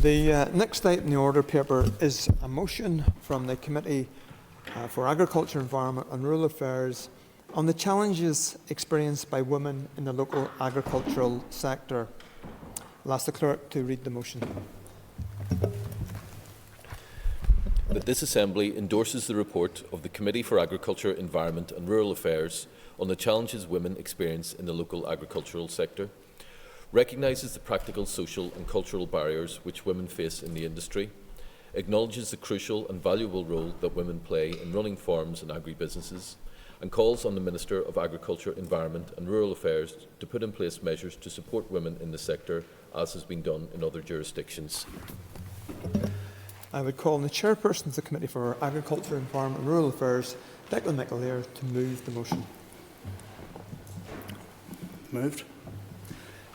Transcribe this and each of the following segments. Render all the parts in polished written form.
The next item in the order paper is a motion from the Committee for Agriculture, Environment and Rural Affairs on the challenges experienced by women in the local agricultural sector. I'll ask the Clerk to read the motion. That this Assembly endorses the report of the Committee for Agriculture, Environment and Rural Affairs on the challenges women experience in the local agricultural sector, recognises the practical, social and cultural barriers which women face in the industry, acknowledges the crucial and valuable role that women play in running farms and agri-businesses, and calls on the Minister of Agriculture, Environment and Rural Affairs to put in place measures to support women in the sector, as has been done in other jurisdictions. I would call on the Chairperson of the Committee for Agriculture, Environment and Rural Affairs, Declan McAleer, to move the motion. Moved.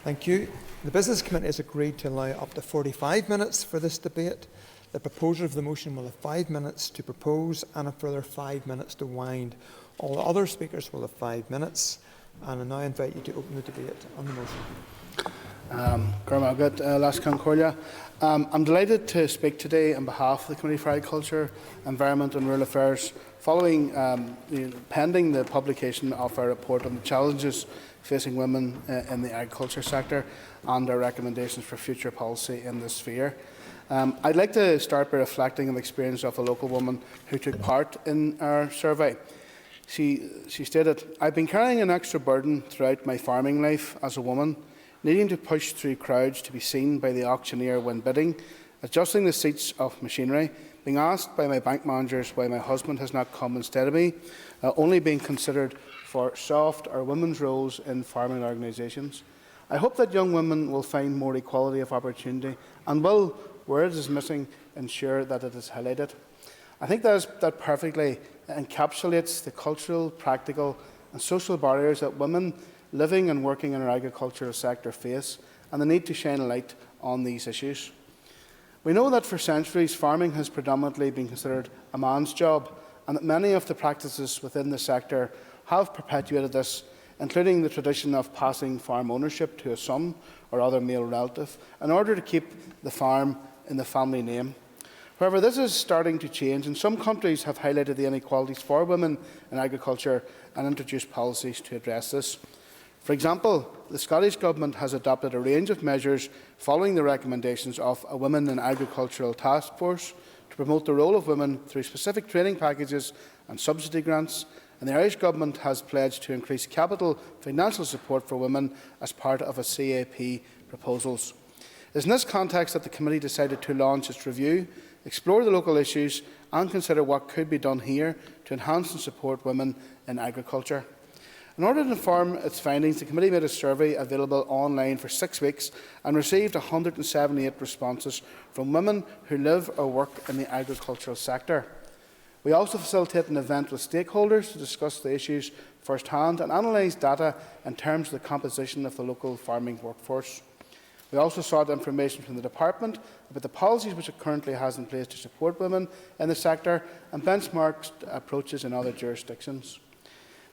Thank you. The Business Committee has agreed to allow up to 45 minutes for this debate. The proposer of the motion will have 5 minutes to propose and a further 5 minutes to wind. All the other speakers will have 5 minutes. And I now invite you to open the debate on the motion. I'm delighted to speak today on behalf of the Committee for Agriculture, Environment and Rural Affairs, following pending the publication of our report on the challenges facing women in the agriculture sector and our recommendations for future policy in this sphere. I'd like to start by reflecting on the experience of a local woman who took part in our survey. She stated, "I've been carrying an extra burden throughout my farming life as a woman, needing to push through crowds to be seen by the auctioneer when bidding, adjusting the seats of machinery, being asked by my bank managers why my husband has not come instead of me, only being considered for soft or women's roles in farming organisations. I hope that young women will find more equality of opportunity and will, where it is missing, ensure that it is highlighted." I think that perfectly encapsulates the cultural, practical and social barriers that women living and working in our agricultural sector face, and the need to shine a light on these issues. We know that for centuries farming has predominantly been considered a man's job, and that many of the practices within the sector have perpetuated this, including the tradition of passing farm ownership to a son or other male relative in order to keep the farm in the family name. However, this is starting to change, and some countries have highlighted the inequalities for women in agriculture and introduced policies to address this. For example, the Scottish Government has adopted a range of measures following the recommendations of a Women in Agricultural Task Force to promote the role of women through specific training packages and subsidy grants, and the Irish Government has pledged to increase capital financial support for women as part of its CAP proposals. It is in this context that the Committee decided to launch its review, explore the local issues and consider what could be done here to enhance and support women in agriculture. In order to inform its findings, the Committee made a survey available online for 6 weeks and received 178 responses from women who live or work in the agricultural sector. We also facilitate an event with stakeholders to discuss the issues firsthand and analyse data in terms of the composition of the local farming workforce. We also sought information from the Department about the policies which it currently has in place to support women in the sector and benchmarked approaches in other jurisdictions.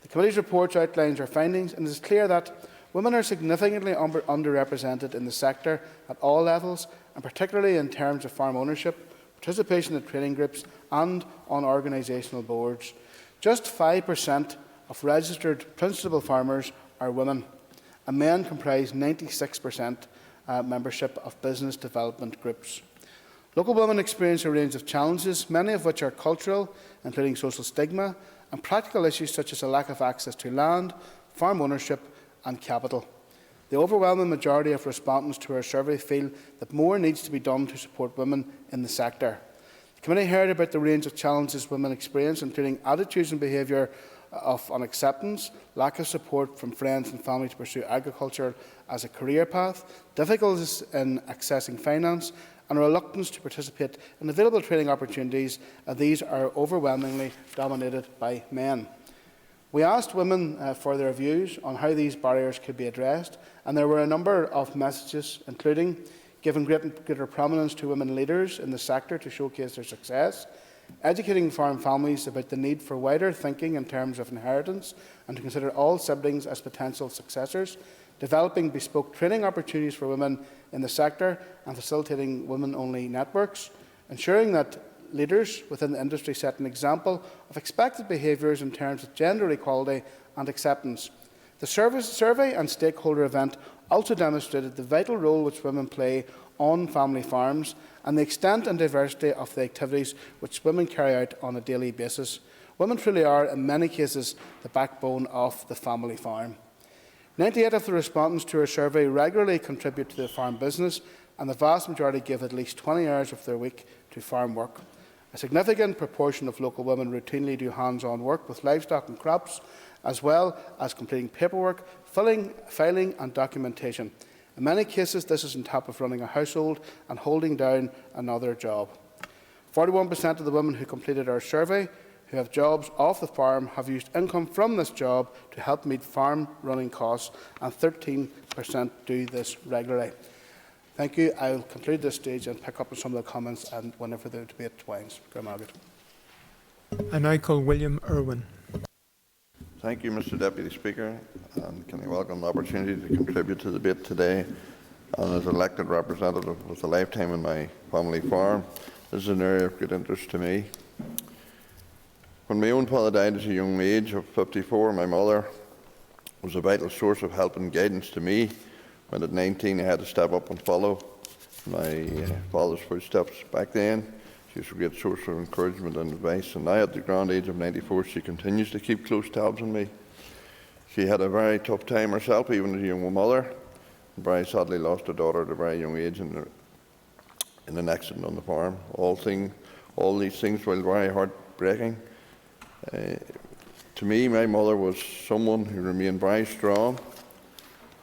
The Committee's report outlines our findings, and it is clear that women are significantly underrepresented in the sector at all levels, and particularly in terms of farm ownership, participation in training groups and on organisational boards. Just 5% of registered principal farmers are women, and men comprise 96% membership of business development groups. Local women experience a range of challenges, many of which are cultural, including social stigma, and practical issues such as a lack of access to land, farm ownership and capital. The overwhelming majority of respondents to our survey feel that more needs to be done to support women in the sector. The Committee heard about the range of challenges women experience, including attitudes and behaviour of unacceptance, lack of support from friends and family to pursue agriculture as a career path, difficulties in accessing finance, and a reluctance to participate in available training opportunities, and these are overwhelmingly dominated by men. We asked women for their views on how these barriers could be addressed, and there were a number of messages, including giving greater prominence to women leaders in the sector to showcase their success, educating farm families about the need for wider thinking in terms of inheritance and to consider all siblings as potential successors, developing bespoke training opportunities for women in the sector and facilitating women-only networks, ensuring that leaders within the industry set an example of expected behaviours in terms of gender equality and acceptance. The survey and stakeholder event also demonstrated the vital role which women play on family farms and the extent and diversity of the activities which women carry out on a daily basis. Women truly are, in many cases, the backbone of the family farm. 98 of the respondents to our survey regularly contribute to the farm business, and the vast majority give at least 20 hours of their week to farm work. A significant proportion of local women routinely do hands-on work with livestock and crops, as well as completing paperwork, filing and documentation. In many cases, this is on top of running a household and holding down another job. 41% of the women who completed our survey who have jobs off the farm have used income from this job to help meet farm running costs, and 13% do this regularly. Thank you. I will conclude this stage and pick up on some of the comments and whenever the debate winds. I now call William Irwin. Thank you, Mr Deputy Speaker, and can I welcome the opportunity to contribute to the debate today. And as elected representative with a lifetime in my family farm, this is an area of great interest to me. When my own father died at a young age of 54, my mother was a vital source of help and guidance to me when at 19 I had to step up and follow my father's footsteps. Back then, she was a great source of encouragement and advice, and now at the grand age of 94, she continues to keep close tabs on me. She had a very tough time herself, even as a young mother, and very sadly lost her daughter at a very young age in an accident on the farm. All these things were very heartbreaking. To me, my mother was someone who remained very strong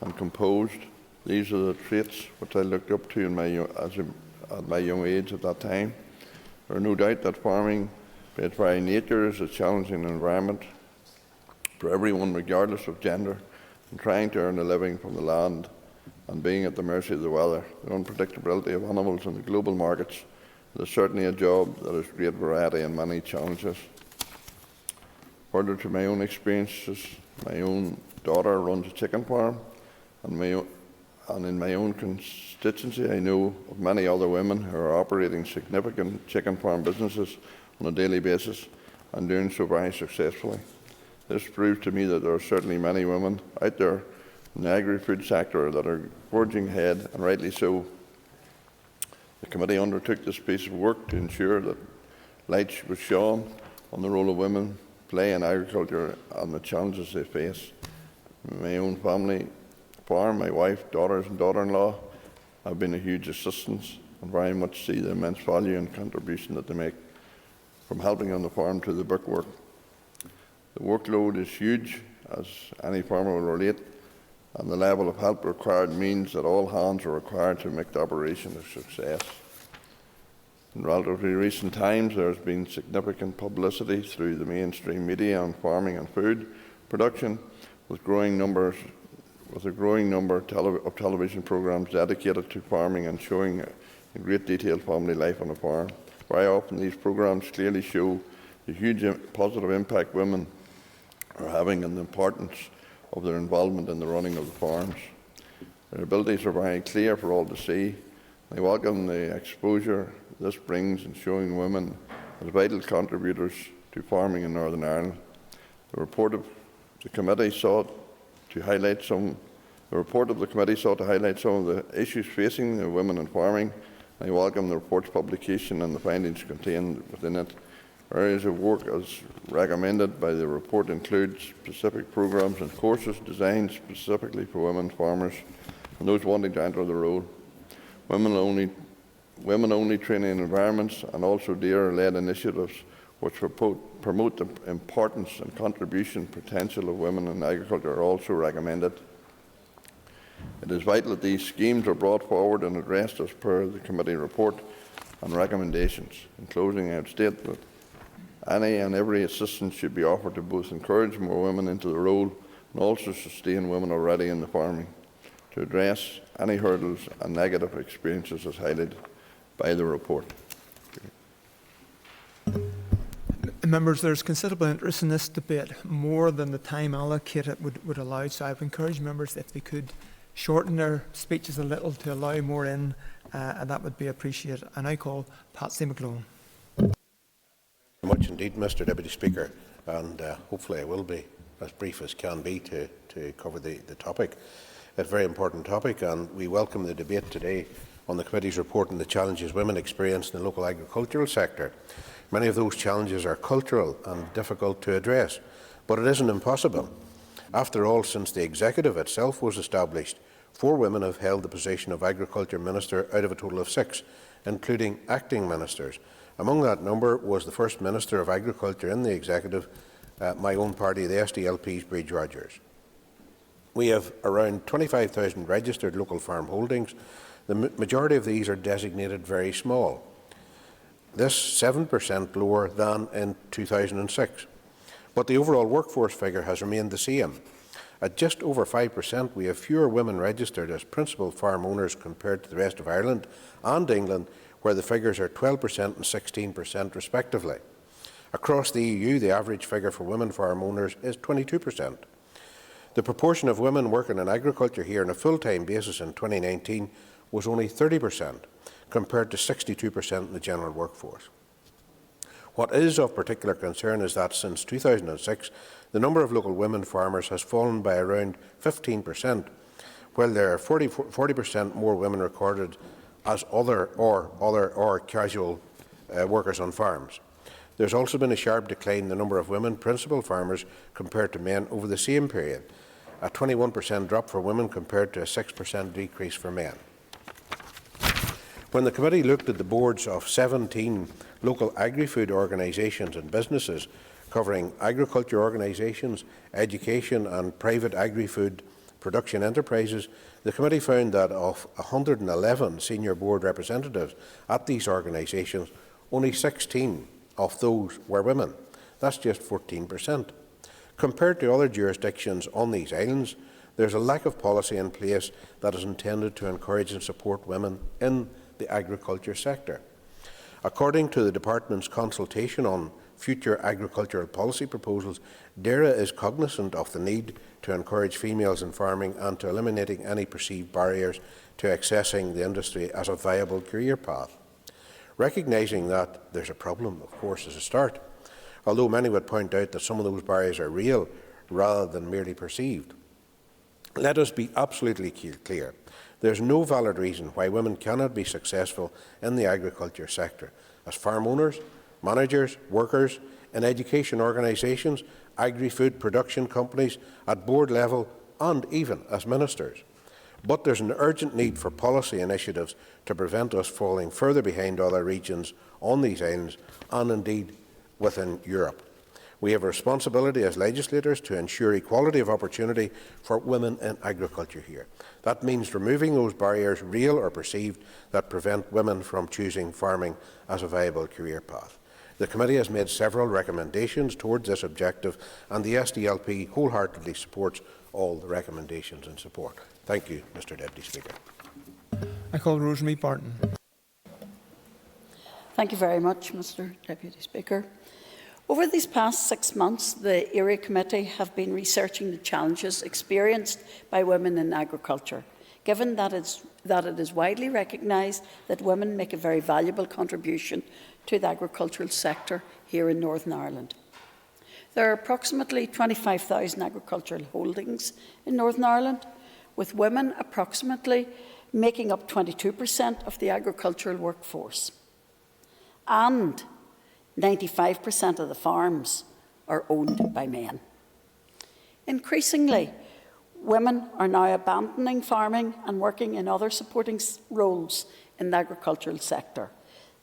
and composed. These are the traits which I looked up to at my young age at that time. There is no doubt that farming, by its very nature, is a challenging environment for everyone, regardless of gender, and trying to earn a living from the land and being at the mercy of the weather. The unpredictability of animals in the global markets is certainly a job that has great variety and many challenges. Further to my own experiences, my own daughter runs a chicken farm, and in my own constituency I know of many other women who are operating significant chicken farm businesses on a daily basis and doing so very successfully. This proves to me that there are certainly many women out there in the agri-food sector that are forging ahead, and rightly so. The committee undertook this piece of work to ensure that light was shone on the role of women play in agriculture and the challenges they face. My own family farm, my wife, daughters and daughter-in-law have been a huge assistance and very much see the immense value and contribution that they make from helping on the farm to the brickwork. The workload is huge, as any farmer will relate, and the level of help required means that all hands are required to make the operation a success. In relatively recent times, there has been significant publicity through the mainstream media on farming and food production, with a growing number of television programs dedicated to farming and showing in great detail family life on a farm. Very often, these programs clearly show the huge positive impact women are having and the importance of their involvement in the running of the farms. Their abilities are very clear for all to see. I welcome the exposure this brings in showing women as vital contributors to farming in Northern Ireland. The report of the committee sought to highlight some of the issues facing the women in farming. I welcome the report's publication and the findings contained within it. Areas of work as recommended by the report include specific programmes and courses designed specifically for women farmers and those wanting to enter the role. Women-only training environments and also DARE-led initiatives which promote the importance and contribution potential of women in agriculture are also recommended. It is vital that these schemes are brought forward and addressed as per the committee report and recommendations. In closing, I would state that any and every assistance should be offered to both encourage more women into the role and also sustain women already in the farming, to address any hurdles and negative experiences as highlighted by the report. Members, there's considerable interest in this debate, more than the time allocated would allow, so I would encourage members if they could shorten their speeches a little to allow more in, and that would be appreciated. And I call Patsy McGlone. Much indeed, Mr Deputy Speaker, and hopefully I will be as brief as can be to cover the topic. It's a very important topic, and we welcome the debate today on the committee's report on the challenges women experience in the local agricultural sector. Many of those challenges are cultural and difficult to address, but it isn't impossible. After all, since the executive itself was established, 4 women have held the position of Agriculture Minister out of a total of 6, including acting ministers. Among that number was the first Minister of Agriculture in the executive, my own party, the SDLP's Bridge Rogers. We have around 25,000 registered local farm holdings. The majority of these are designated very small. This 7% lower than in 2006. But the overall workforce figure has remained the same. At just over 5%, we have fewer women registered as principal farm owners compared to the rest of Ireland and England, where the figures are 12% and 16% respectively. Across the EU, the average figure for women farm owners is 22%. The proportion of women working in agriculture here on a full-time basis in 2019 was only 30%, compared to 62% in the general workforce. What is of particular concern is that since 2006, the number of local women farmers has fallen by around 15%, while there are 40% more women recorded as other or casual workers on farms. There's also been a sharp decline in the number of women principal farmers compared to men over the same period, a 21% drop for women compared to a 6% decrease for men. When the committee looked at the boards of 17 local agri-food organisations and businesses covering agriculture organisations, education and private agri-food production enterprises, the committee found that of 111 senior board representatives at these organisations, only 16 of those were women. That's just 14%. Compared to other jurisdictions on these islands, there's a lack of policy in place that is intended to encourage and support women in the agriculture sector. According to the Department's consultation on future agricultural policy proposals, DERA is cognisant of the need to encourage females in farming and to eliminating any perceived barriers to accessing the industry as a viable career path. Recognising that there's a problem, of course, is a start, although many would point out that some of those barriers are real rather than merely perceived. Let us be absolutely clear. There's no valid reason why women cannot be successful in the agriculture sector as farm owners, managers, workers, in education organisations, agri-food production companies, at board level and even as ministers. But there's an urgent need for policy initiatives to prevent us falling further behind other regions on these islands and indeed within Europe. We have a responsibility as legislators to ensure equality of opportunity for women in agriculture here. That means removing those barriers, real or perceived, that prevent women from choosing farming as a viable career path. The committee has made several recommendations towards this objective, and the SDLP wholeheartedly supports all the recommendations in support. Thank you, Mr Deputy Speaker. I call Rosemary Barton. Thank you very much, Mr Deputy Speaker. Over these past 6 months, the Area Committee have been researching the challenges experienced by women in agriculture, given that it is widely recognised that women make a very valuable contribution to the agricultural sector here in Northern Ireland. There are approximately 25,000 agricultural holdings in Northern Ireland, with women approximately making up 22% of the agricultural workforce. And 95% of the farms are owned by men. Increasingly, women are now abandoning farming and working in other supporting roles in the agricultural sector.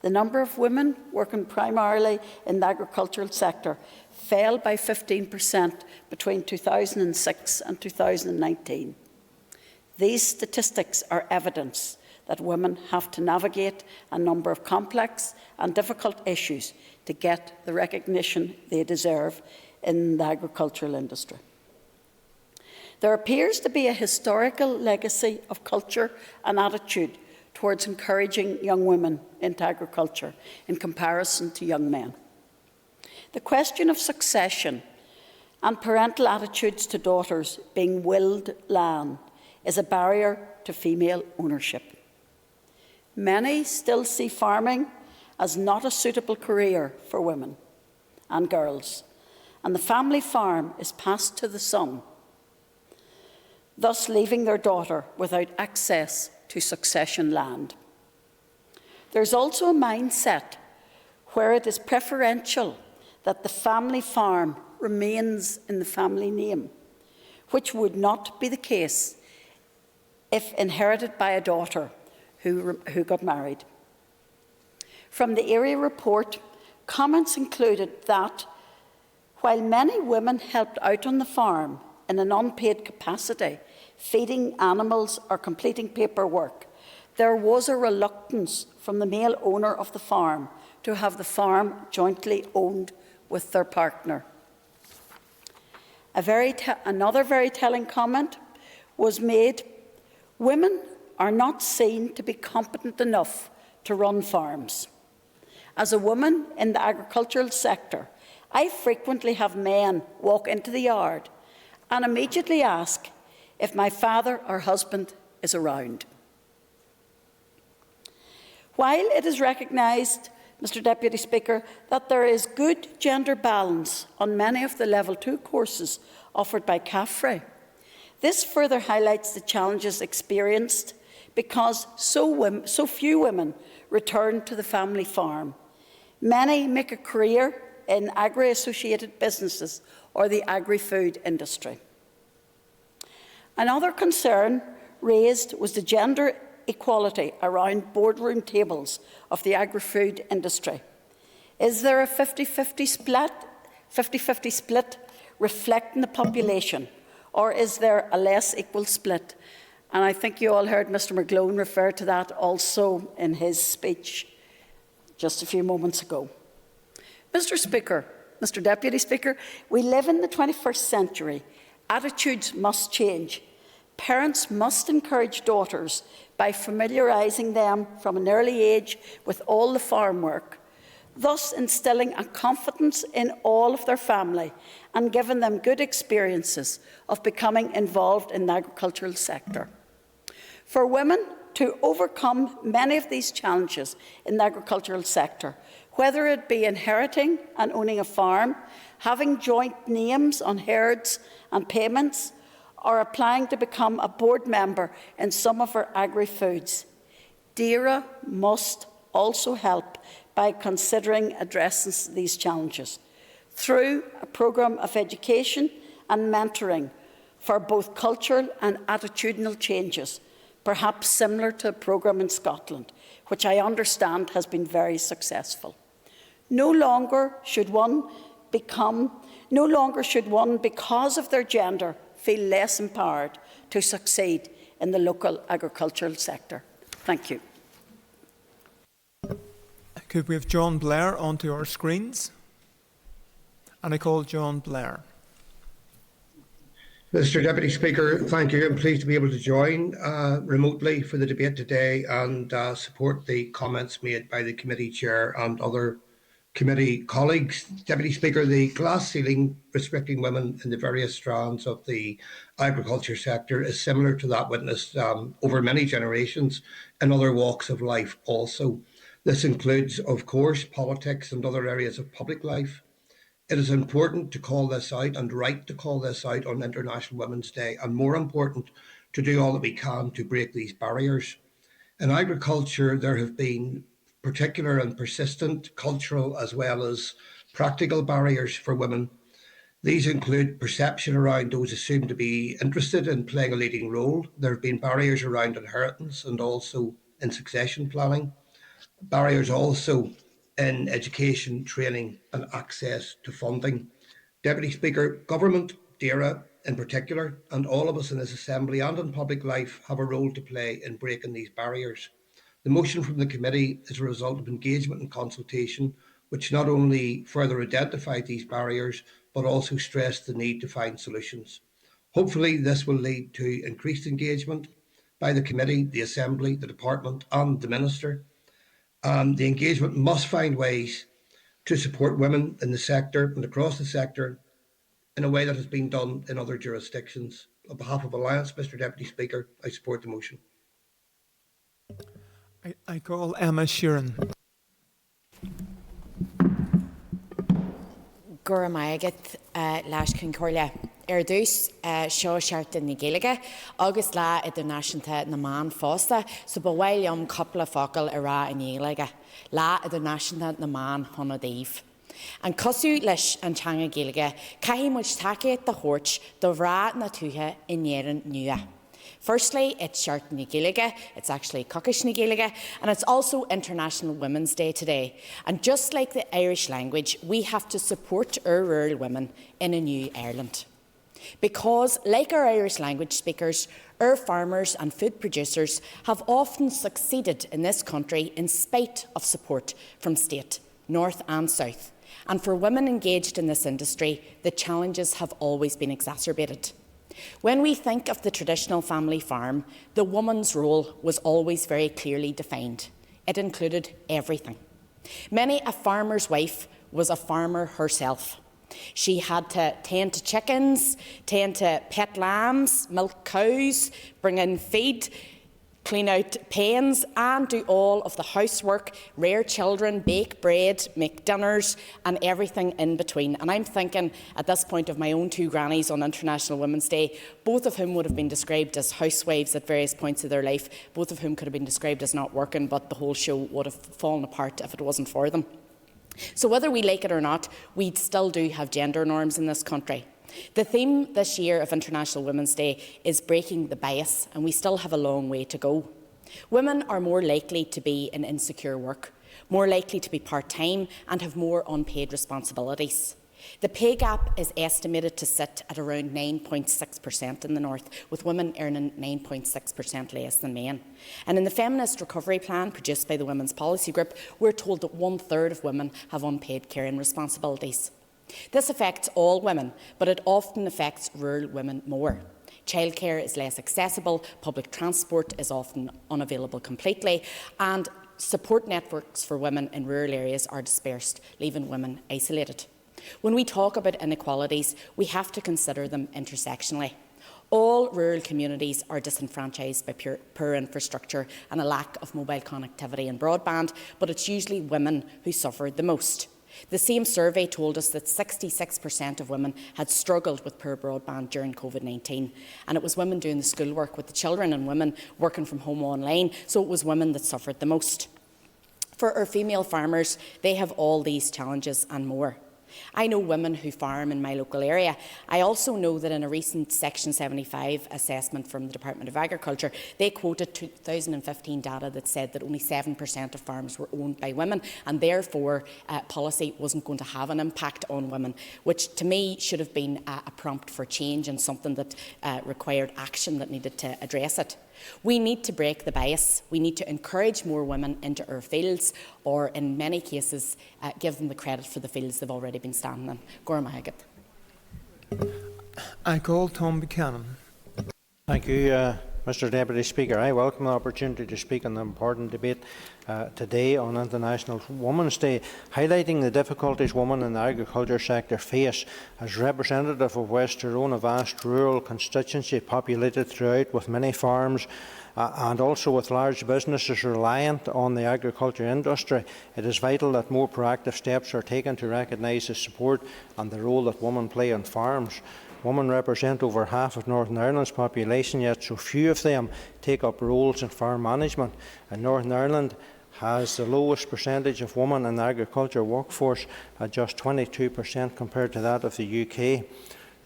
The number of women working primarily in the agricultural sector fell by 15% between 2006 and 2019. These statistics are evidence that women have to navigate a number of complex and difficult issues to get the recognition they deserve in the agricultural industry. There appears to be a historical legacy of culture and attitude towards encouraging young women into agriculture in comparison to young men. The question of succession and parental attitudes to daughters being willed land is a barrier to female ownership. Many still see farming as not a suitable career for women and girls, and the family farm is passed to the son, thus leaving their daughter without access to succession land. There's also a mindset where it is preferential that the family farm remains in the family name, which would not be the case if inherited by a daughter who got married. From the agri report, comments included that while many women helped out on the farm in an unpaid capacity, feeding animals or completing paperwork, there was a reluctance from the male owner of the farm to have the farm jointly owned with their partner. Another very telling comment was made: women are not seen to be competent enough to run farms. As a woman in the agricultural sector, I frequently have men walk into the yard and immediately ask if my father or husband is around. While it is recognised, Mr Deputy Speaker, that there is good gender balance on many of the Level 2 courses offered by CAFRE, this further highlights the challenges experienced because so few women return to the family farm. Many make a career in agri-associated businesses or the agri-food industry. Another concern raised was the gender equality around boardroom tables of the agri-food industry. Is there a 50-50 split reflecting the population, or is there a less equal split? And I think you all heard Mr McGlone refer to that also in his speech just a few moments ago. Mr Deputy Speaker, we live in the 21st century. Attitudes must change. Parents must encourage daughters by familiarising them from an early age with all the farm work, thus instilling a confidence in all of their family and giving them good experiences of becoming involved in the agricultural sector. For women to overcome many of these challenges in the agricultural sector, whether it be inheriting and owning a farm, having joint names on herds and payments, or applying to become a board member in some of our agri-foods, DAERA must also help by considering addressing these challenges through a programme of education and mentoring for both cultural and attitudinal changes, perhaps similar to a programme in Scotland, which I understand has been very successful. No longer should one, because of their gender, feel less empowered to succeed in the local agricultural sector. Thank you. Could we have John Blair onto our screens? And I call John Blair. Mr Deputy Speaker, thank you. I'm pleased to be able to join remotely for the debate today and support the comments made by the committee chair and other committee colleagues. Deputy Speaker, the glass ceiling restricting women in the various strands of the agriculture sector is similar to that witnessed over many generations in other walks of life also. This includes, of course, politics and other areas of public life. It is important to call this out and right to call this out on International Women's Day, and more important, to do all that we can to break these barriers. In agriculture, there have been particular and persistent cultural as well as practical barriers for women. These include perception around those assumed to be interested in playing a leading role. There have been barriers around inheritance and also in succession planning. Barriers also in education, training and access to funding. Deputy Speaker, Government, DAERA in particular, and all of us in this Assembly and in public life have a role to play in breaking these barriers. The motion from the committee is a result of engagement and consultation, which not only further identified these barriers, but also stressed the need to find solutions. Hopefully, this will lead to increased engagement by the committee, the Assembly, the Department and the Minister. The engagement must find ways to support women in the sector and across the sector in a way that has been done in other jurisdictions. On behalf of Alliance, Mr Deputy Speaker, I support the motion. I call Emma Sheeran. Gura maiagat leis cinn cóirle ar dús seo searta na Gaeilge agus lá idirnáisiúnta na man fásta so ba bhfuil coppla focail a rá in Gaeilge lá idirnáisiúnta na man honna daobh. An cosú leis an teanga Gaeilge caithfí muid takeíocht de chóirt do bhrá na tuthe in éireann nua. Firstly, it's Seart na Gaeilge, it's actually Cockaish na Gaeilge, and it's also International Women's Day today. And just like the Irish language, we have to support our rural women in a new Ireland. Because, like our Irish language speakers, our farmers and food producers have often succeeded in this country in spite of support from state, north and south. And for women engaged in this industry, the challenges have always been exacerbated. When we think of the traditional family farm, the woman's role was always very clearly defined. It included everything. Many a farmer's wife was a farmer herself. She had to tend to chickens, tend to pet lambs, milk cows, bring in feed, clean out pens and do all of the housework, rear children, bake bread, make dinners and everything in between. And I'm thinking at this point of my own two grannies on International Women's Day, both of whom would have been described as housewives at various points of their life, both of whom could have been described as not working, but the whole show would have fallen apart if it wasn't for them. So whether we like it or not, we still do have gender norms in this country. The theme this year of International Women's Day is breaking the bias, and we still have a long way to go. Women are more likely to be in insecure work, more likely to be part-time and have more unpaid responsibilities. The pay gap is estimated to sit at around 9.6% in the North, with women earning 9.6% less than men. And in the Feminist Recovery Plan produced by the Women's Policy Group, we're told that 1/3 of women have unpaid caring responsibilities. This affects all women, but it often affects rural women more. Childcare is less accessible, public transport is often unavailable completely, and support networks for women in rural areas are dispersed, leaving women isolated. When we talk about inequalities, we have to consider them intersectionally. All rural communities are disenfranchised by poor infrastructure and a lack of mobile connectivity and broadband, but it's usually women who suffer the most. The same survey told us that 66% of women had struggled with poor broadband during COVID-19, and it was women doing the schoolwork with the children and women working from home online, so it was women that suffered the most. For our female farmers, they have all these challenges and more. I know women who farm in my local area. I also know that in a recent Section 75 assessment from the Department of Agriculture, they quoted 2015 data that said that only 7% of farms were owned by women, and therefore policy wasn't going to have an impact on women, which to me should have been a prompt for change and something that required action that needed to address it. We need to break the bias. We need to encourage more women into our fields, or in many cases, give them the credit for the fields they've already been standing in. Gora Mahagat. I call Tom Buchanan. Thank you, Mr Deputy Speaker. I welcome the opportunity to speak on the important debate today on International Women's Day, highlighting the difficulties women in the agriculture sector face. As representative of West Tyrone, a vast rural constituency populated throughout with many farms and also with large businesses reliant on the agriculture industry, it is vital that more proactive steps are taken to recognise the support and the role that women play on farms. Women represent over half of Northern Ireland's population, yet so few of them take up roles in farm management. And Northern Ireland has the lowest percentage of women in the agriculture workforce at just 22% compared to that of the UK.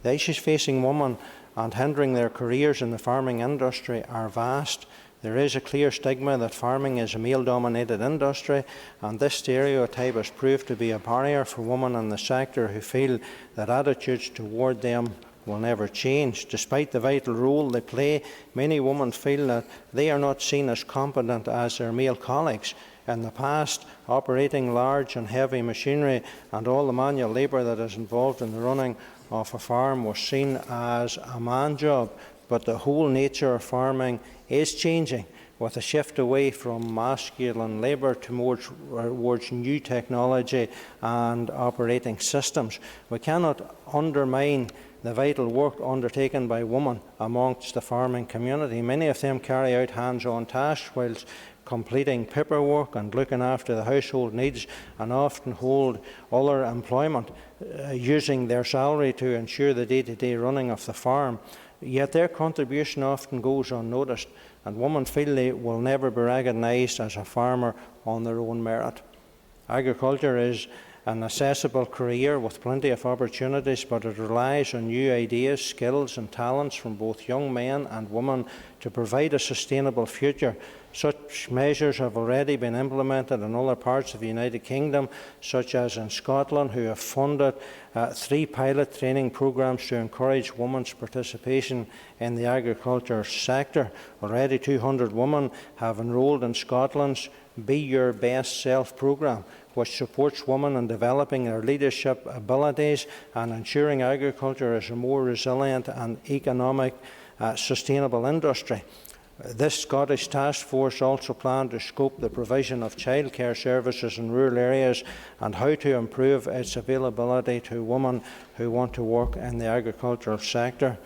The issues facing women and hindering their careers in the farming industry are vast. There is a clear stigma that farming is a male-dominated industry, and this stereotype has proved to be a barrier for women in the sector who feel that attitudes toward them will never change. Despite the vital role they play, many women feel that they are not seen as competent as their male colleagues. In the past, operating large and heavy machinery and all the manual labour that is involved in the running of a farm was seen as a man job, but the whole nature of farming is changing. with a shift away from masculine labour towards new technology and operating systems. We cannot undermine the vital work undertaken by women amongst the farming community. Many of them carry out hands-on tasks whilst completing paperwork and looking after the household needs, and often hold other employment, using their salary to ensure the day-to-day running of the farm. Yet their contribution often goes unnoticed, and women feel they will never be recognised as a farmer on their own merit. Agriculture is an accessible career with plenty of opportunities, but it relies on new ideas, skills and talents from both young men and women to provide a sustainable future. Such measures have already been implemented in other parts of the United Kingdom, such as in Scotland, who have funded 3 pilot training programmes to encourage women's participation in the agriculture sector. Already 200 women have enrolled in Scotland's Be Your Best Self programme, which supports women in developing their leadership abilities and ensuring agriculture is a more resilient and economic sustainable industry. This Scottish task force also planned to scope the provision of childcare services in rural areas and how to improve its availability to women who want to work in the agricultural sector.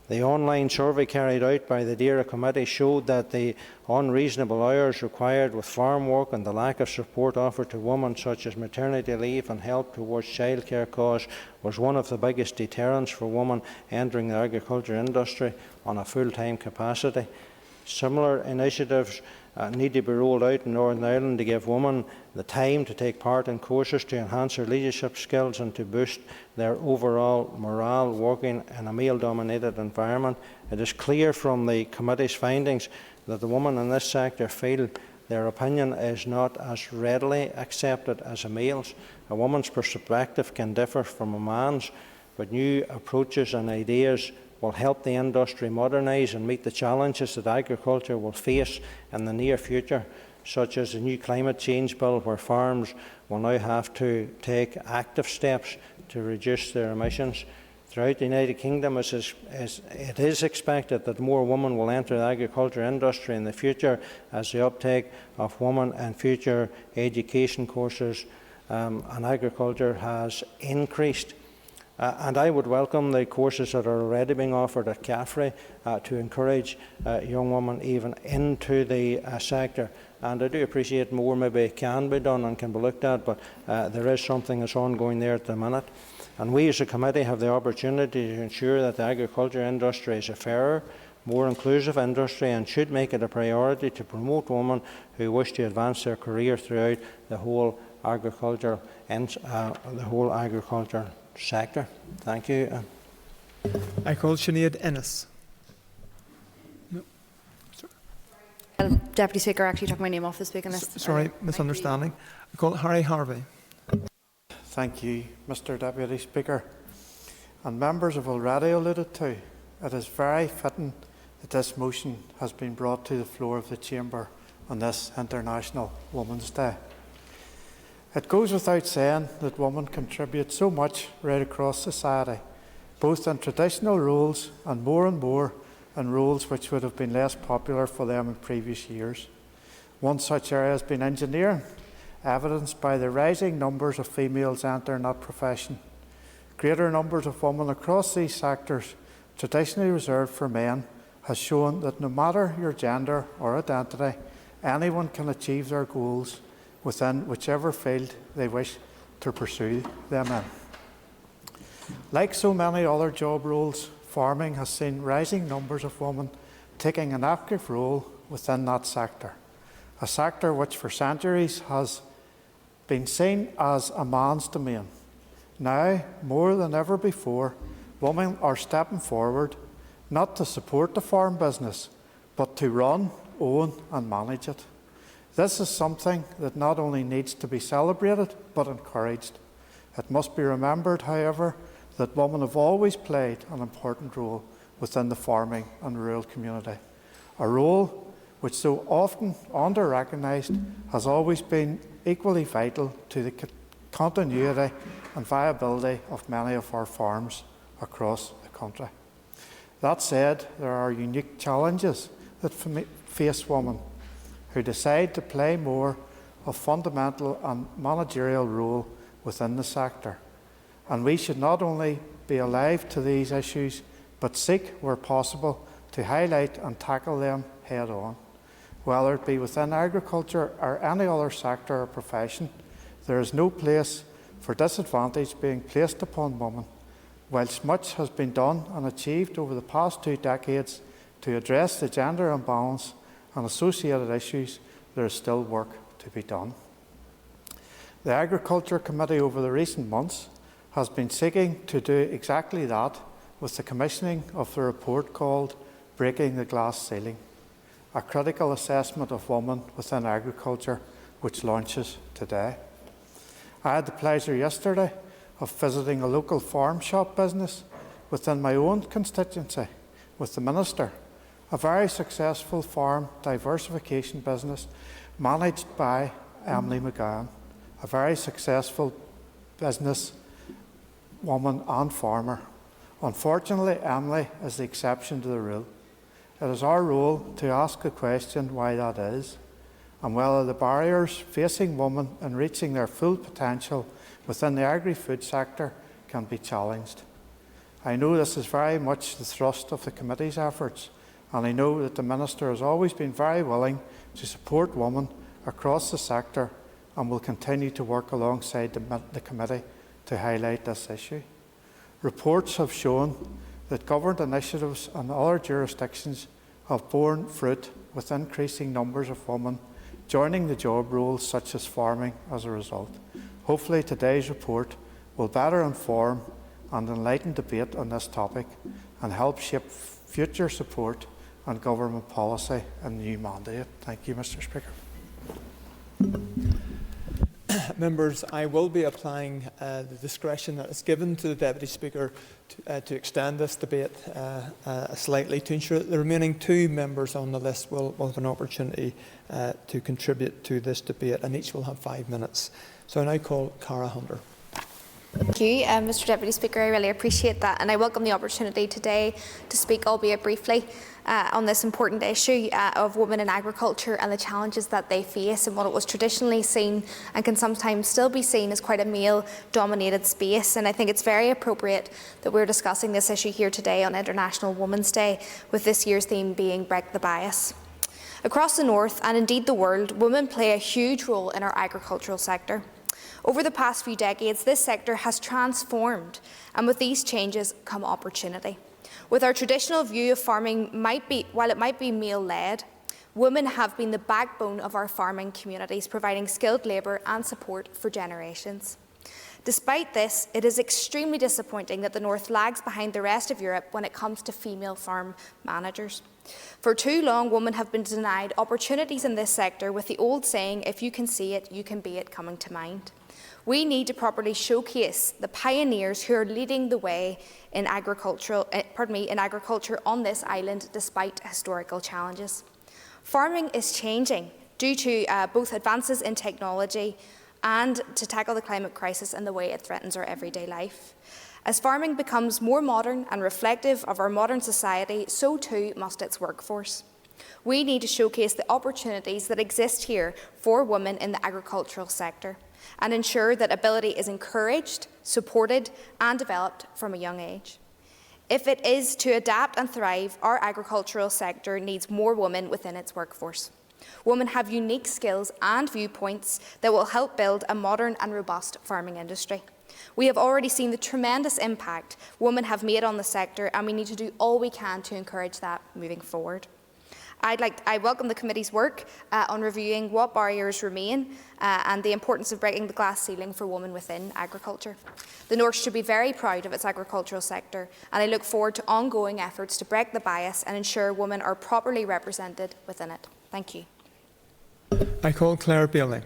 The online survey carried out by the DAERA Committee showed that the unreasonable hours required with farm work and the lack of support offered to women, such as maternity leave and help towards childcare costs, was one of the biggest deterrents for women entering the agriculture industry on a full-time capacity. Similar initiatives need to be rolled out in Northern Ireland to give women the time to take part in courses to enhance their leadership skills and to boost their overall morale working in a male-dominated environment. It is clear from the committee's findings that the women in this sector feel their opinion is not as readily accepted as a male's. A woman's perspective can differ from a man's, but new approaches and ideas will help the industry modernise and meet the challenges that agriculture will face in the near future, such as the new climate change bill, where farms will now have to take active steps to reduce their emissions. Throughout the United Kingdom, it is expected that more women will enter the agriculture industry in the future as the uptake of women in future education courses and agriculture has increased. And I would welcome the courses that are already being offered at CAFRE to encourage young women even into the sector. And I do appreciate more maybe can be done and can be looked at, but there is something that's ongoing there at the minute. And we as a committee have the opportunity to ensure that the agriculture industry is a fairer, more inclusive industry, and should make it a priority to promote women who wish to advance their career throughout the whole agriculture sector. Thank you. I call Sinead Ennis. No. Deputy Speaker actually took my name off the speaking list. Sorry, misunderstanding. I call Harry Harvey. Thank you, Mr. Deputy Speaker. And members have already alluded to, it is very fitting that this motion has been brought to the floor of the Chamber on this International Women's Day. It goes without saying that women contribute so much right across society, both in traditional roles and more in roles which would have been less popular for them in previous years. One such area has been engineering, evidenced by the rising numbers of females entering that profession. Greater numbers of women across these sectors, traditionally reserved for men, has shown that no matter your gender or identity, anyone can achieve their goals within whichever field they wish to pursue them in. Like so many other job roles, farming has seen rising numbers of women taking an active role within that sector, a sector which for centuries has been seen as a man's domain. Now, more than ever before, women are stepping forward, not to support the farm business, but to run, own and manage it. This is something that not only needs to be celebrated, but encouraged. It must be remembered, however, that women have always played an important role within the farming and rural community, a role which, so often under-recognised, has always been equally vital to the continuity and viability of many of our farms across the country. That said, there are unique challenges that face women who decide to play more of fundamental and managerial role within the sector. And we should not only be alive to these issues, but seek, where possible, to highlight and tackle them head on. Whether it be within agriculture or any other sector or profession, there is no place for disadvantage being placed upon women. Whilst much has been done and achieved over the past 2 decades to address the gender imbalance and associated issues, there is still work to be done. The Agriculture Committee over the recent months has been seeking to do exactly that with the commissioning of the report called Breaking the Glass Ceiling, a critical assessment of women within agriculture, which launches today. I had the pleasure yesterday of visiting a local farm shop business within my own constituency with the Minister, a very successful farm diversification business managed by Emily McGowan, a very successful business woman and farmer. Unfortunately, Emily is the exception to the rule. It is our role to ask the question why that is, and whether the barriers facing women in reaching their full potential within the agri-food sector can be challenged. I know this is very much the thrust of the committee's efforts, and I know that the Minister has always been very willing to support women across the sector and will continue to work alongside the committee to highlight this issue. Reports have shown that government initiatives in other jurisdictions have borne fruit with increasing numbers of women joining the job roles such as farming as a result. Hopefully today's report will better inform and enlighten debate on this topic and help shape future support and government policy in the new mandate. Thank you, Mr. Speaker. Members, I will be applying the discretion that is given to the Deputy Speaker to extend this debate slightly to ensure that the remaining 2 members on the list will have an opportunity to contribute to this debate, and each will have 5 minutes. So I now call Cara Hunter. Thank you, Mr. Deputy Speaker. I really appreciate that, and I welcome the opportunity today to speak, albeit briefly, on this important issue of women in agriculture and the challenges that they face in what it was traditionally seen and can sometimes still be seen as quite a male-dominated space. And I think it's very appropriate that we're discussing this issue here today on International Women's Day, with this year's theme being Break the Bias. Across the North, and indeed the world, women play a huge role in our agricultural sector. Over the past few decades, this sector has transformed, and with these changes come opportunity. With our traditional view of farming, while it might be male-led, women have been the backbone of our farming communities, providing skilled labour and support for generations. Despite this, it is extremely disappointing that the North lags behind the rest of Europe when it comes to female farm managers. For too long, women have been denied opportunities in this sector, with the old saying, if you can see it, you can be it, coming to mind. We need to properly showcase the pioneers who are leading the way in agriculture on this island despite historical challenges. Farming is changing due to both advances in technology and to tackle the climate crisis and the way it threatens our everyday life. As farming becomes more modern and reflective of our modern society, so too must its workforce. We need to showcase the opportunities that exist here for women in the agricultural sector and ensure that ability is encouraged, supported and developed from a young age. If it is to adapt and thrive, our agricultural sector needs more women within its workforce. Women have unique skills and viewpoints that will help build a modern and robust farming industry. We have already seen the tremendous impact women have made on the sector, and we need to do all we can to encourage that moving forward. I welcome the committee's work on reviewing what barriers remain and the importance of breaking the glass ceiling for women within agriculture. The North should be very proud of its agricultural sector, and I look forward to ongoing efforts to break the bias and ensure women are properly represented within it. Thank you. I call Claire Bailey.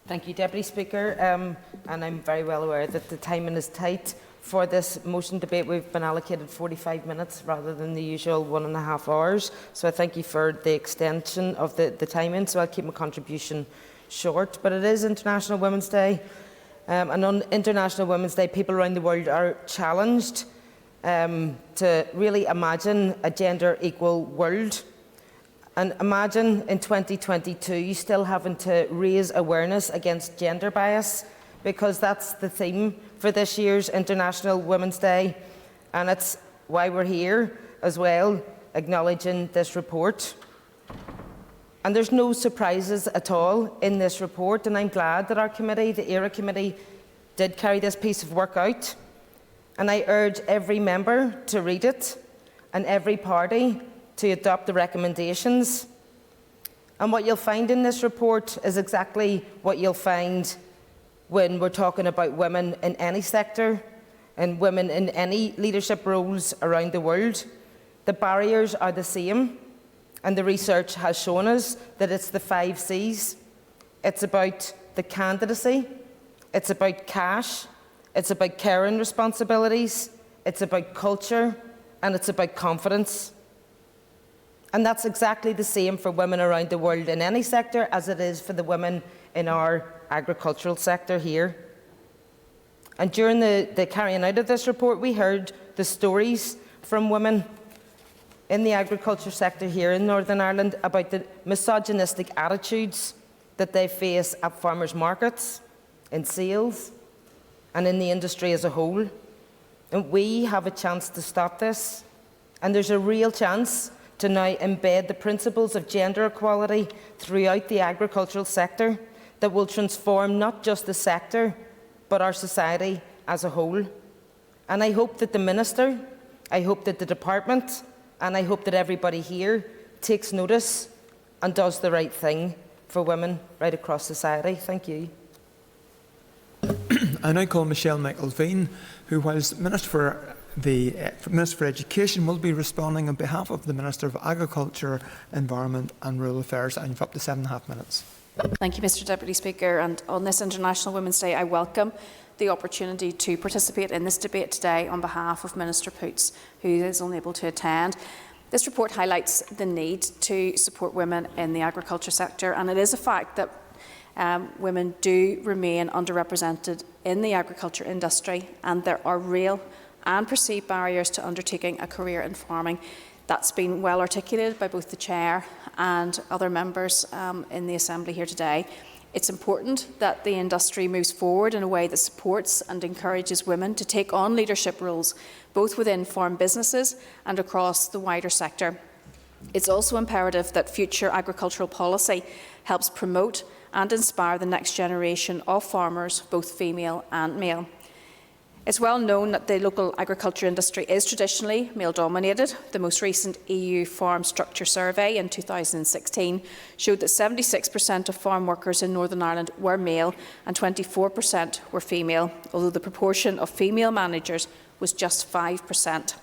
Thank you, Deputy Speaker, and I'm very well aware that the timing is tight. For this motion debate, we've been allocated 45 minutes rather than the usual 1.5 hours. So I thank you for the extension of the timing, so I'll keep my contribution short. But it is International Women's Day, and on International Women's Day, people around the world are challenged to really imagine a gender-equal world. And imagine in 2022 still having to raise awareness against gender bias, because that's the theme for this year's International Women's Day, and it's why we're here as well, acknowledging this report. And there's no surprises at all in this report, and I'm glad that our committee, the ERA committee, did carry this piece of work out. And I urge every member to read it and every party to adopt the recommendations. And what you'll find in this report is exactly what you'll find when we're talking about women in any sector and women in any leadership roles around the world. The barriers are the same, and the research has shown us that it's the 5 C's. It's about the candidacy, it's about cash, it's about caring responsibilities, it's about culture, and it's about confidence. And that's exactly the same for women around the world in any sector as it is for the women in our agricultural sector here. And during the carrying out of this report, we heard the stories from women in the agriculture sector here in Northern Ireland about the misogynistic attitudes that they face at farmers' markets, in sales, and in the industry as a whole. And we have a chance to stop this. And there's a real chance to now embed the principles of gender equality throughout the agricultural sector that will transform not just the sector, but our society as a whole. And I hope that the Minister, I hope that the Department, and I hope that everybody here takes notice and does the right thing for women right across society. Thank you. I now call Michelle McElveen, who, whilst Minister for Education, will be responding on behalf of the Minister of Agriculture, Environment and Rural Affairs, and you've up to 7.5 minutes. Thank you, Mr Deputy Speaker. And on this International Women's Day, I welcome the opportunity to participate in this debate today on behalf of Minister Poots, who is unable to attend. This report highlights the need to support women in the agriculture sector, and it is a fact that women do remain underrepresented in the agriculture industry, and there are real and perceived barriers to undertaking a career in farming. That's been well articulated by both the Chair and other members in the Assembly here today. It's important that the industry moves forward in a way that supports and encourages women to take on leadership roles, both within farm businesses and across the wider sector. It's also imperative that future agricultural policy helps promote and inspire the next generation of farmers, both female and male. It's well known that the local agriculture industry is traditionally male-dominated. The most recent EU Farm Structure Survey in 2016 showed that 76% of farm workers in Northern Ireland were male and 24% were female, although the proportion of female managers was just 5%.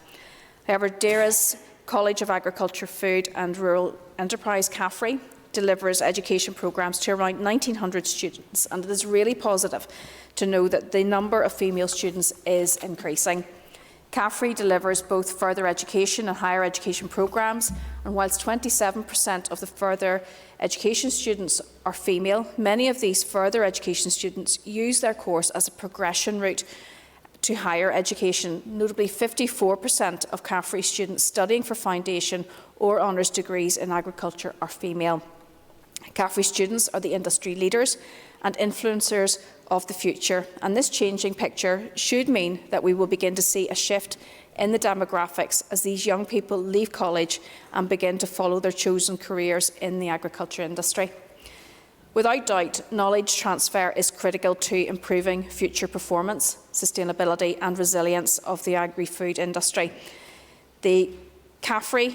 However, DAERA's College of Agriculture, Food and Rural Enterprise, CAFRE, delivers education programmes to around 1,900 students, and it is really positive to know that the number of female students is increasing. CAFRE delivers both further education and higher education programmes, and whilst 27% of the further education students are female, many of these further education students use their course as a progression route to higher education. Notably, 54% of CAFRE students studying for foundation or honours degrees in agriculture are female. CAFRE students are the industry leaders and influencers of the future, and this changing picture should mean that we will begin to see a shift in the demographics as these young people leave college and begin to follow their chosen careers in the agriculture industry. Without doubt, knowledge transfer is critical to improving future performance, sustainability and resilience of the agri-food industry. The CAFRE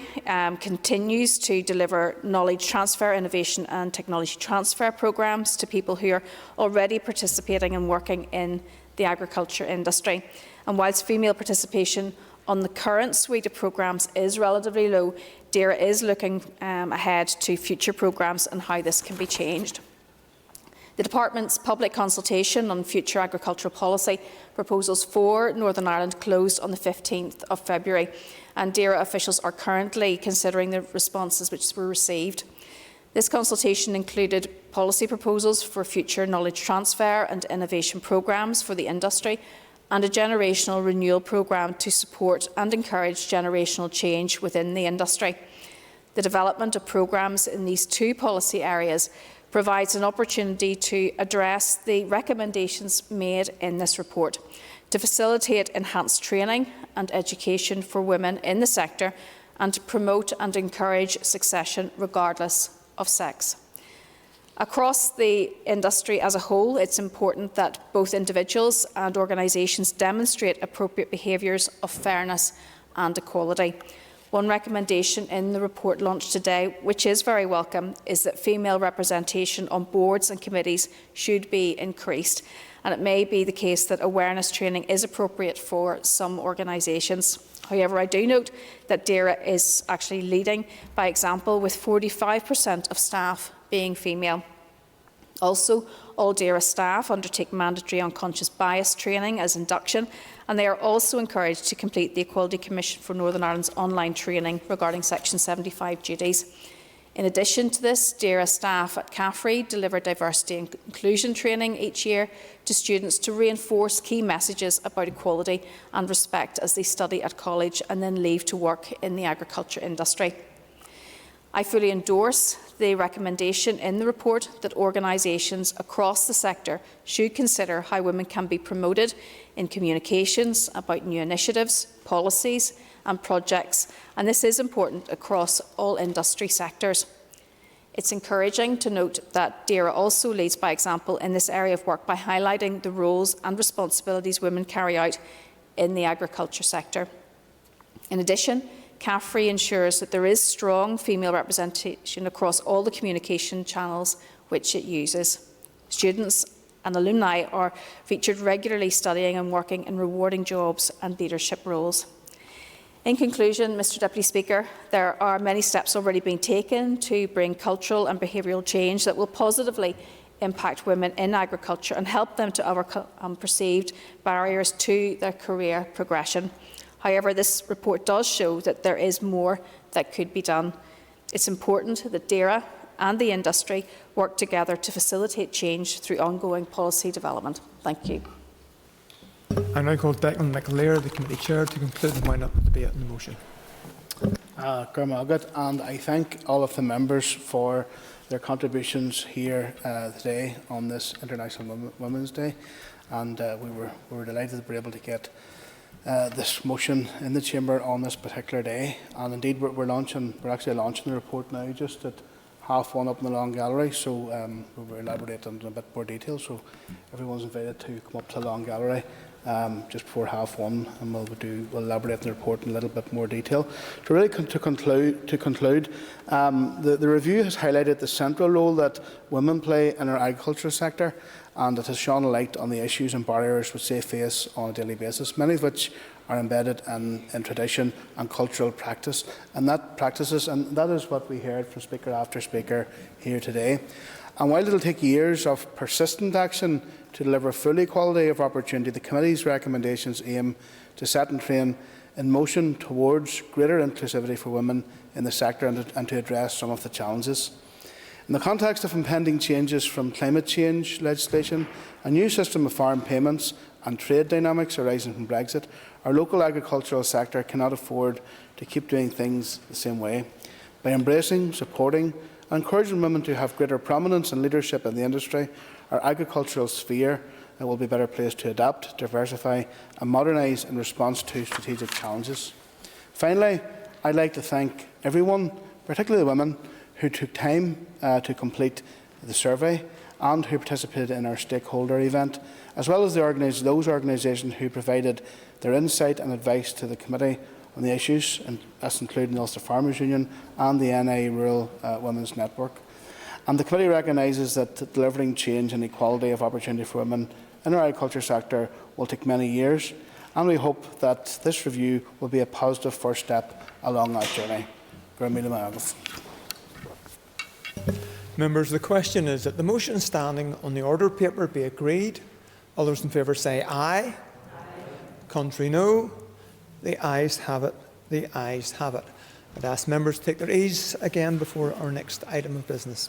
continues to deliver knowledge transfer, innovation and technology transfer programmes to people who are already participating and working in the agriculture industry. And whilst female participation on the current suite of programmes is relatively low, DAERA is looking ahead to future programmes and how this can be changed. The Department's public consultation on future agricultural policy proposals for Northern Ireland closed on the 15th of February, and DAERA officials are currently considering the responses which were received. This consultation included policy proposals for future knowledge transfer and innovation programmes for the industry, and a generational renewal programme to support and encourage generational change within the industry. The development of programmes in these two policy areas provides an opportunity to address the recommendations made in this report, to facilitate enhanced training and education for women in the sector, and to promote and encourage succession regardless of sex. Across the industry as a whole, it's important that both individuals and organisations demonstrate appropriate behaviours of fairness and equality. One recommendation in the report launched today, which is very welcome, is that female representation on boards and committees should be increased. And it may be the case that awareness training is appropriate for some organisations. However, I do note that DAERA is actually leading by example, with 45% of staff being female. Also, all DAERA staff undertake mandatory unconscious bias training as induction, and they are also encouraged to complete the Equality Commission for Northern Ireland's online training regarding Section 75 duties. In addition to this, DAERA staff at CAFRE deliver diversity and inclusion training each year to students to reinforce key messages about equality and respect as they study at college and then leave to work in the agriculture industry. I fully endorse the recommendation in the report that organisations across the sector should consider how women can be promoted in communications about new initiatives, policies and projects, and this is important across all industry sectors. It's encouraging to note that DAERA also leads by example in this area of work by highlighting the roles and responsibilities women carry out in the agriculture sector. In addition, CAFRE ensures that there is strong female representation across all the communication channels which it uses. Students and alumni are featured regularly studying and working in rewarding jobs and leadership roles. In conclusion, Mr Deputy Speaker, there are many steps already being taken to bring cultural and behavioural change that will positively impact women in agriculture and help them to overcome perceived barriers to their career progression. However, this report does show that there is more that could be done. It's important that DAERA and the industry work together to facilitate change through ongoing policy development. Thank you. I now call Declan McAleer, the committee chair, to conclude and wind up the debate on the motion. And I thank all of the members for their contributions here today on this International Women's Day. And we were delighted to be able to get this motion in the chamber on this particular day. And indeed, we're actually launching the report now, just at 1:30 up in the Long Gallery. So we will elaborate on a bit more detail. So everyone's invited to come up to the Long Gallery just before 1:30, and we'll elaborate on the report in a little bit more detail. To conclude, the review has highlighted the central role that women play in our agricultural sector, and it has shone a light on the issues and barriers which they face on a daily basis, many of which are embedded in tradition and cultural practice, and that is what we heard from speaker after speaker here today. And while it will take years of persistent action to deliver full equality of opportunity, the committee's recommendations aim to set and train in motion towards greater inclusivity for women in the sector and to address some of the challenges. In the context of impending changes from climate change legislation, a new system of farm payments and trade dynamics arising from Brexit, our local agricultural sector cannot afford to keep doing things the same way. By embracing, supporting and encouraging women to have greater prominence and leadership in the industry, our agricultural sphere will be better placed to adapt, diversify and modernise in response to strategic challenges. Finally, I'd like to thank everyone, particularly the women, who took time to complete the survey and who participated in our stakeholder event, as well as those organisations who provided their insight and advice to the committee on the issues, and that's including the Ulster Farmers Union and the NI Rural Women's Network. And the committee recognises that delivering change and equality of opportunity for women in our agriculture sector will take many years, and we hope that this review will be a positive first step along that journey. Members, the question is that the motion standing on the order paper be agreed. All those in favour say aye. Aye. Contrary, no. The ayes have it. The ayes have it. I'd ask members to take their ease again before our next item of business.